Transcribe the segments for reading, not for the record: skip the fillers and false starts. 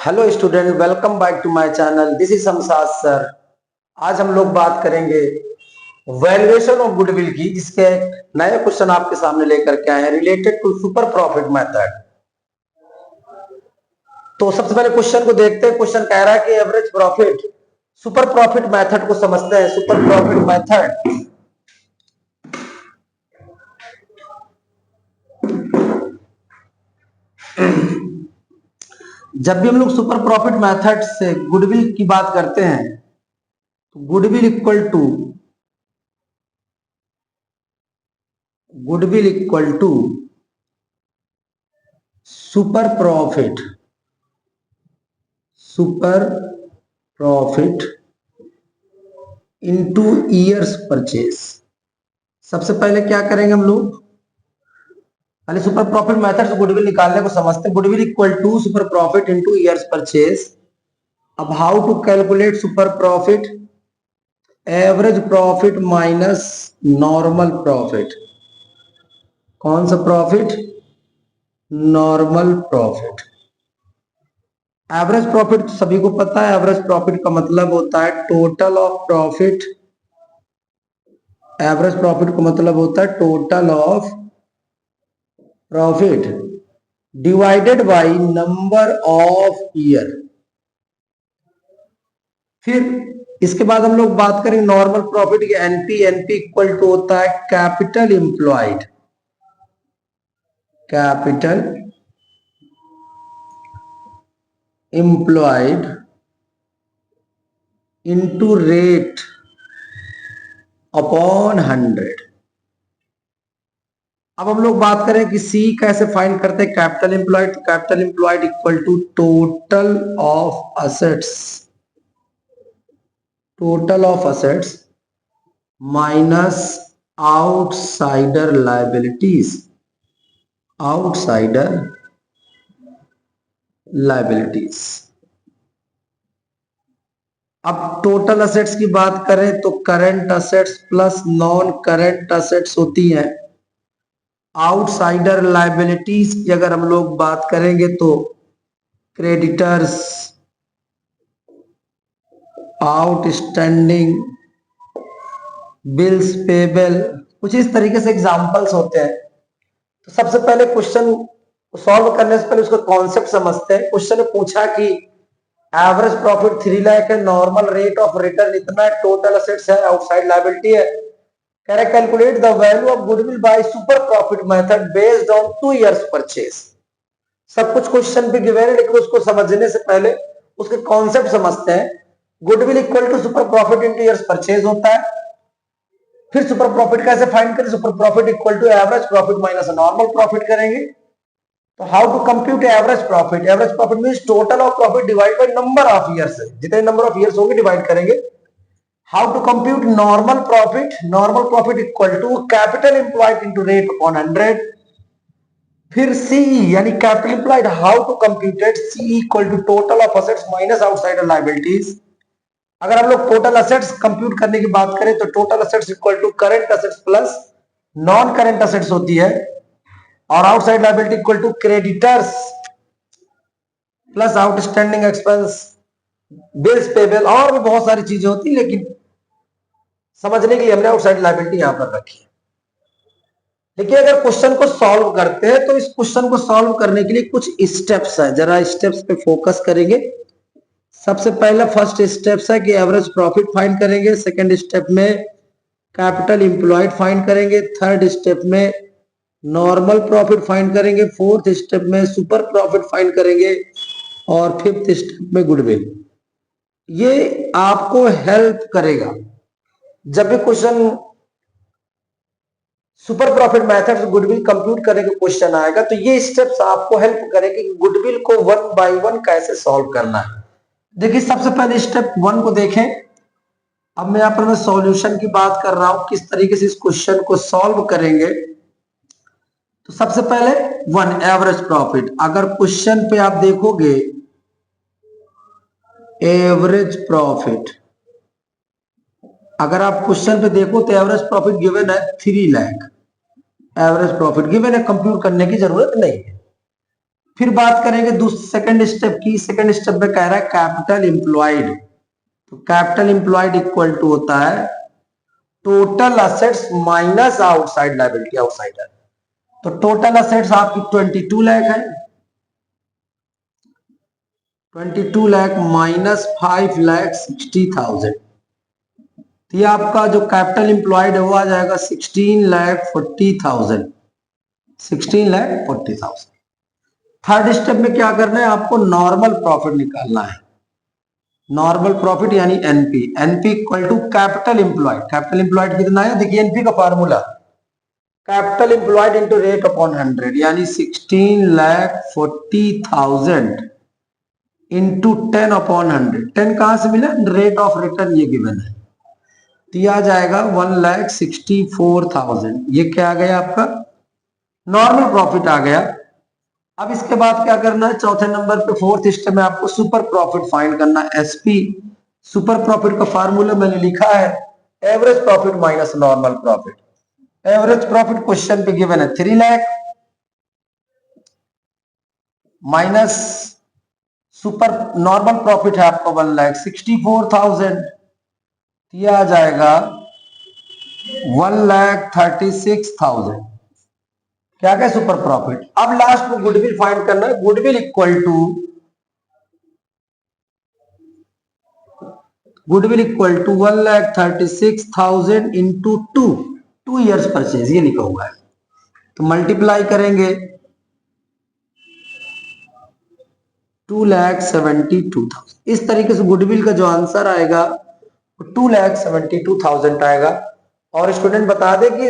Hello student, welcome back to my channel. This is Shamshad sir. आज हम लोग बात करेंगे वैल्यूएशन ऑफ गुडविल की, जिसके नए क्वेश्चन आपके सामने लेकर के आए हैं related to super profit method. तो सबसे पहले क्वेश्चन को देखते हैं। क्वेश्चन कह रहा है कि average profit, super profit method को समझते हैं। सुपर प्रॉफिट मेथड जब भी हम लोग सुपर प्रॉफिट मेथड से गुडविल की बात करते हैं तो goodwill equal to super profit into years purchase. सबसे पहले क्या करेंगे हम लोग, पहले सुपर प्रॉफिट मेथड से गुडविल निकालने को समझते हैं। Goodwill equal to super profit into years purchase. अब how to calculate super profit? Average profit minus normal profit. कौन सा profit? Normal profit. Average profit सभी को पता है, एवरेज प्रॉफिट का मतलब होता है total of profit. Average profit का मतलब होता है total of profit divided by number of year. फिर इसके बाद हम लोग बात करेंगे नॉर्मल प्रॉफिट की। एनपी इक्वल टू होता है capital employed into rate upon 100। अब हम लोग बात करें कि सी कैसे फाइंड करते हैं capital employed. Capital employed equal to total of assets minus outsider liabilities. अब टोटल असेट्स की बात करें तो current assets plus non current assets होती हैं। आउटसाइडर लायबिलिटीज की अगर हम लोग बात करेंगे तो क्रेडिटर्स, आउटस्टैंडिंग, बिल्स पेबल, कुछ इस तरीके से एग्जांपल्स होते हैं। तो सबसे पहले क्वेश्चन सॉल्व करने से पहले उसका कॉन्सेप्ट समझते हैं। क्वेश्चन ने पूछा कि एवरेज प्रॉफिट 3 लाख है, नॉर्मल रेट ऑफ रिटर्न इतना है, टोटल असेट्स है, आउटसाइड लायबिलिटी है। कह रहे calculate the value of goodwill by super profit method based on 2 years purchase. सब कुछ क्वेश्चन पे गिवन है, लेकिन उसको समझने से पहले उसके कॉन्सेप्ट समझते हैं। Goodwill equal to super profit into years purchase होता है। फिर सुपर प्रॉफिट कैसे फाइंड करें? Super profit equal to average profit minus normal profit करेंगे। तो how to compute average profit? Average profit means total of profit divide by number of years. जितने number of years होंगे divide करेंगे। How to compute normal profit? Normal profit equal to capital employed into rate upon 100। फिर CE यानी capital employed, how to computed CE equal to total of assets minus outsider liabilities. अगर हम लोग total assets compute करने की बात करें तो total assets equal to current assets plus non current assets होती है, और outside liability equal to creditors plus outstanding expense, bills payable, और भी बहुत सारी चीजें होती है, लेकिन समझने के लिए हमने आउटसाइड लायबिलिटी यहां पर रखी है। देखिए, अगर क्वेश्चन को सॉल्व करते हैं तो इस क्वेश्चन को सॉल्व करने के लिए कुछ स्टेप्स है, जरा स्टेप्स पे फोकस करेंगे। सबसे पहला फर्स्ट स्टेप्स है कि एवरेज प्रॉफिट फाइंड करेंगे। सेकंड स्टेप में कैपिटल एम्प्लॉयड फाइंड करेंगे। थर्ड स्टेप में नॉर्मल प्रॉफिट फाइंड करेंगे। फोर्थ स्टेप में सुपर प्रॉफिट फाइंड करेंगे, और फिफ्थ स्टेप में गुडविल। ये आपको हेल्प करेगा जब भी क्वेश्चन सुपर प्रॉफिट मेथड से गुडविल कंप्यूट करने का क्वेश्चन आएगा, तो ये स्टेप्स आपको हेल्प करेंगे कि गुडविल को 1 बाय 1 कैसे सॉल्व करना है। देखिए, सबसे पहले स्टेप 1 को देखें। अब मैं यहाँ पर मैं सॉल्यूशन की बात कर रहा हूं, किस तरीके से इस क्वेश्चन को सॉल्व करेंगे। तो सबसे पहले 1 एवरेज प्रॉफिट। अगर क्वेश्चन पे आप देखोगे एवरेज प्रॉफिट, अगर आप क्वेश्चन पे देखो तो एवरेज प्रॉफिट गिवन है 3 लाख। एवरेज प्रॉफिट गिवन है, कंप्यूट करने की जरूरत नहीं है। फिर बात करेंगे सेकंड स्टेप की। सेकंड स्टेप में कह रहा है कैपिटल एम्प्लॉयड। तो कैपिटल एम्प्लॉयड इक्वल टू होता है total assets minus outside liability, outsider. तो टोटल असेट्स आपकी 22 लाख है, 22 लाख माइनस 5,60,000। तो ये आपका जो कैपिटल एम्प्लॉयड है वो आ जाएगा 16,40,000, 16,40,000। थर्ड स्टेप में क्या करना है, आपको नॉर्मल प्रॉफिट निकालना है। नॉर्मल प्रॉफिट यानी NP. NP equal to capital employed. Capital employed कितना है, देखिए एनपी का formula capital employed into rate upon 100, यानी 16,40,000 इंटू 10 अपॉन 100। 10 कहां से मिला, रेट ऑफ रिटर्न ये गिवन है। तो यह आ जाएगा 1,64,000। ये क्या आ गया आपका नॉर्मल प्रॉफिट आ गया। अब इसके बाद क्या करना है, चौथे नंबर पे फोर्थ स्टेप में आपको सुपर प्रॉफिट फाइंड करना है, एसपी। सुपर प्रॉफिट का फार्मूला मैंने लिखा है average profit minus normal profit. Average profit question पे गिवन है 3 lakh minus super normal profit है आपका 1,64,000। यह आ जाएगा 1,36,000। क्या क्या सुपर प्रॉफिट। अब लास्ट में गुडविल फाइंड करना है। Goodwill equal to 1,36,000 into 2 years purchase, ये लिखा हुआ है। तो मल्टीप्लाई करेंगे 2,72,000। इस तरीके से गुडविल का जो आंसर आएगा वो 2,72,000 आएगा। और स्टूडेंट बता दे कि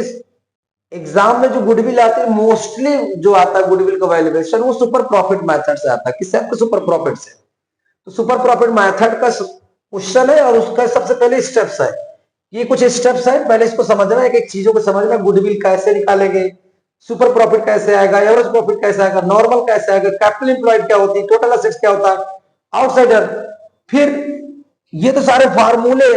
एग्जाम में जो गुडविल आती है मोस्टली जो आता है गुडविल का वैल्यूएशन वो सुपर प्रॉफिट मेथड से आता है। किससे आपका, सुपर प्रॉफिट से। तो सुपर प्रॉफिट मेथड का क्वेश्चन है और उसका सबसे पहले स्टेप्स है। ये कुछ स्टेप्स है, पहले इसको समझना है, एक एक चीजों को समझना। गुडविल कैसे निकालेंगे, सुपर प्रॉफिट कैसे आएगा, एवरेज प्रॉफिट कैसे आएगा, नॉर्मल कैसे आएगा, कैपिटल एम्प्लॉयड क्या होती है, टोटल असेट्स क्या होता है, आउटसाइडर। फिर ये तो सारे फार्मूले,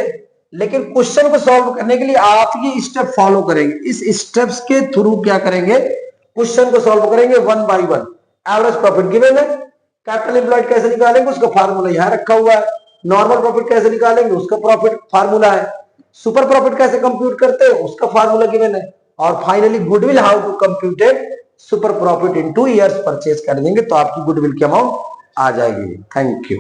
लेकिन क्वेश्चन को सॉल्व करने के लिए आप ये स्टेप फॉलो करेंगे। इस स्टेप्स के थ्रू क्या करेंगे, क्वेश्चन को सॉल्व करेंगे one by one. Average profit given है, कैपिटल एम्प्लॉयड कैसे निकालेंगे उसका फार्मूला यहां रखा हुआ है, नॉर्मल प्रॉफिट कैसे निकालेंगे उसका प्रॉफिट फार्मूला है, सुपर प्रॉफिट कैसे कंप्यूट करते हैं उसका फार्मूला गिवन है, और finally goodwill how to computed super profit in 2 years purchase कर देंगे तो आपकी गुडविल की अमाउंट आ जाएगी। Thank you.